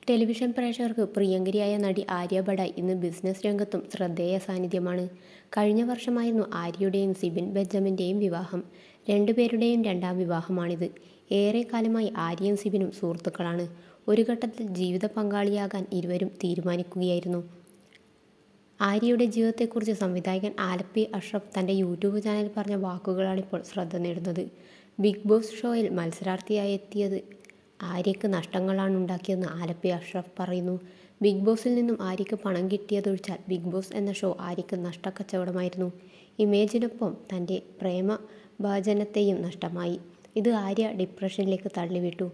Television പ്രേക്ഷകർക്ക് പ്രിയങ്കരിയായ നടി ആര്യ ബഡായ് ഇന്ന് ബിസിനസ് രംഗത്തും ശ്രദ്ധേയ സാന്നിധ്യമാണ്. കഴിഞ്ഞ വർഷമായിരുന്നു ആര്യയുടെയും സിബിൻ ബെഞ്ചമിൻ്റെയും വിവാഹം. രണ്ടുപേരുടെയും രണ്ടാം വിവാഹമാണിത്. ഏറെക്കാലമായി ആര്യയും സിബിനും സുഹൃത്തുക്കളാണ്. ഒരു ഘട്ടത്തിൽ ജീവിത പങ്കാളിയാകാൻ ഇരുവരും തീരുമാനിക്കുകയായിരുന്നു. ആര്യയുടെ ജീവിതത്തെക്കുറിച്ച് സംവിധായകൻ ആലപ്പി അഷ്റഫ് തൻ്റെ യൂട്യൂബ് ചാനലിൽ പറഞ്ഞ വാക്കുകളാണിപ്പോൾ ശ്രദ്ധ നേടുന്നത്. ബിഗ് ബോസ് ഷോയിൽ മത്സരാർത്ഥിയായി എത്തിയത് ആര്യയ്ക്ക് നഷ്ടങ്ങളാണ് ഉണ്ടാക്കിയതെന്ന് ആലപ്പി അഷ്റഫ് പറയുന്നു. ബിഗ് ബോസിൽ നിന്നും ആര്യയ്ക്ക് പണം കിട്ടിയതൊഴിച്ചാൽ ബിഗ് ബോസ് എന്ന ഷോ ആര്യയ്ക്ക് നഷ്ടക്കച്ചവടമായിരുന്നു. ഇമേജിനൊപ്പം തൻ്റെ പ്രേമഭാജനത്തെയും നഷ്ടമായി. ഇത് ആര്യ ഡിപ്രഷനിലേക്ക് തള്ളിവിട്ടു.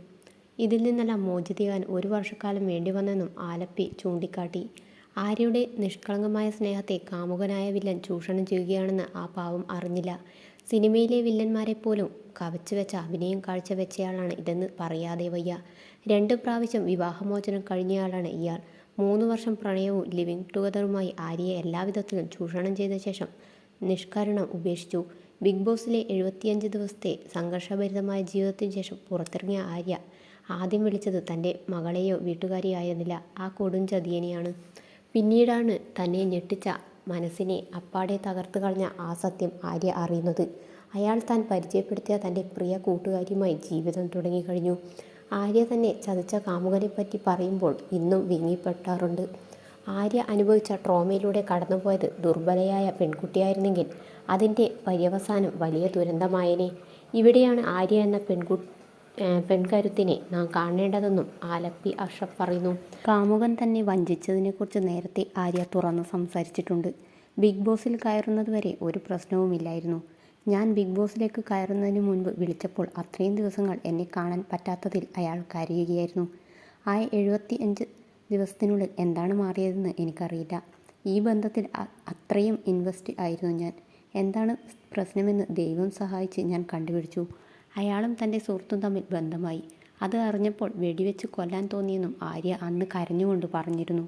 ഇതിൽ നിന്നെല്ലാം മോചിതയാകാൻ 1 വർഷക്കാലം വേണ്ടിവന്നെന്നും ആലപ്പി ചൂണ്ടിക്കാട്ടി. ആര്യയുടെ നിഷ്കളങ്കമായ സ്നേഹത്തെ കാമുകനായ വില്ലൻ ചൂഷണം ചെയ്യുകയാണെന്ന് ആ പാവം അറിഞ്ഞില്ല. സിനിമയിലെ വില്ലന്മാരെ പോലും കവച്ചുവെച്ച അഭിനയം കാഴ്ചവെച്ചയാളാണ് ഇതെന്ന് പറയാതെ വയ്യ. 2 പ്രാവശ്യം വിവാഹമോചനം കഴിഞ്ഞയാളാണ് ഇയാൾ. 3 വർഷം പ്രണയവും ലിവിങ് ടുഗദറുമായി ആര്യയെ എല്ലാവിധത്തിലും ചൂഷണം ചെയ്ത ശേഷം നിഷ്കരുണം ഉപേക്ഷിച്ചു. ബിഗ് ബോസിലെ 75 ദിവസത്തെ സംഘർഷഭരിതമായ ജീവിതത്തിന് ശേഷം പുറത്തിറങ്ങിയ ആര്യ ആദ്യം വിളിച്ചത് തൻ്റെ മകളെയോ വീട്ടുകാരെയോ ആയിരുന്നില്ല, ആ കൊടുംചതിയനെയാണ്. പിന്നീടാണ് തന്നെ ഞെട്ടിച്ച മനസ്സിനെ അപ്പാടെ തകർത്ത് കളഞ്ഞ ആ സത്യം ആര്യ അറിയുന്നത്. അയാൾ താൻ പരിചയപ്പെടുത്തിയ തൻ്റെ പ്രിയ കൂട്ടുകാരിയുമായി ജീവിതം തുടങ്ങിക്കഴിഞ്ഞു. ആര്യ തന്നെ ചതിച്ച കാമുകനെപ്പറ്റി പറയുമ്പോൾ ഇന്നും വിങ്ങിപ്പെട്ടാറുണ്ട്. ആര്യ അനുഭവിച്ച ട്രോമയിലൂടെ കടന്നുപോയത് ദുർബലയായ പെൺകുട്ടിയായിരുന്നെങ്കിൽ അതിൻ്റെ പര്യവസാനം വലിയ ദുരന്തമായേനെ. ഇവിടെയാണ് ആര്യ എന്ന പെൺകരുത്തിനെ നാം കാണേണ്ടതെന്നും ആലപ്പി അഷ്റഫ് പറയുന്നു. കാമുകൻ തന്നെ വഞ്ചിച്ചതിനെക്കുറിച്ച് നേരത്തെ ആര്യ തുറന്ന് സംസാരിച്ചിട്ടുണ്ട്. ബിഗ് ബോസിൽ കയറുന്നതുവരെ ഒരു പ്രശ്നവുമില്ലായിരുന്നു. ഞാൻ ബിഗ് ബോസിലേക്ക് കയറുന്നതിന് മുൻപ് വിളിച്ചപ്പോൾ അത്രയും ദിവസങ്ങൾ എന്നെ കാണാൻ പറ്റാത്തതിൽ അയാൾ കരയുകയായിരുന്നു. ആ 75 ദിവസത്തിനുള്ളിൽ എന്താണ് മാറിയതെന്ന് എനിക്കറിയില്ല. ഈ ബന്ധത്തിൽ അത്രയും ഇൻവെസ്റ്റ് ആയിരുന്നു ഞാൻ. എന്താണ് പ്രശ്നമെന്ന് ദൈവം സഹായിച്ച് ഞാൻ കണ്ടുപിടിച്ചു. അയാളും തൻ്റെ സുഹൃത്തും തമ്മിൽ ബന്ധമായി. അത് അറിഞ്ഞപ്പോൾ വെടിവെച്ച് കൊല്ലാൻ തോന്നിയെന്നും ആര്യ അന്ന് കരഞ്ഞുകൊണ്ട് പറഞ്ഞിരുന്നു.